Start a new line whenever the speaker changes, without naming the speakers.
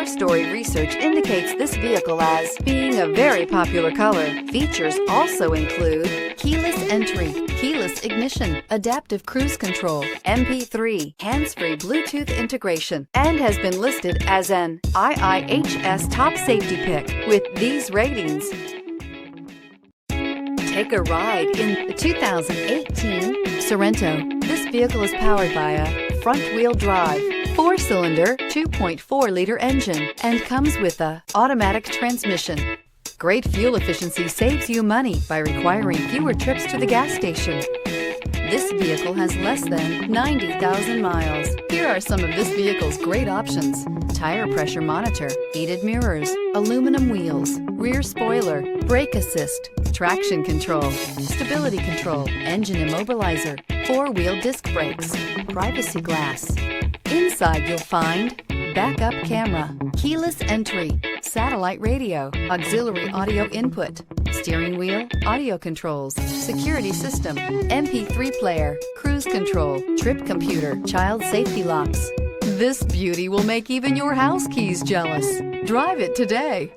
Car Story research indicates this vehicle as being a very popular color. Features also include keyless entry, keyless ignition, adaptive cruise control, MP3, hands-free Bluetooth integration, and has been listed as an IIHS top safety pick with these ratings. Take a ride in the 2018 Sorento. This vehicle is powered by a front-wheel drive, 4-cylinder, 2.4-liter engine, and comes with a automatic transmission. Great fuel efficiency saves you money by requiring fewer trips to the gas station. This vehicle has less than 90,000 miles. Here are some of this vehicle's great options: tire pressure monitor, heated mirrors, aluminum wheels, rear spoiler, brake assist, traction control, stability control, engine immobilizer, 4-wheel disc brakes, privacy glass. Inside you'll find backup camera, keyless entry, satellite radio, auxiliary audio input, steering wheel audio controls, security system, MP3 player, cruise control, trip computer, child safety locks. This beauty will make even your house keys jealous. Drive it today.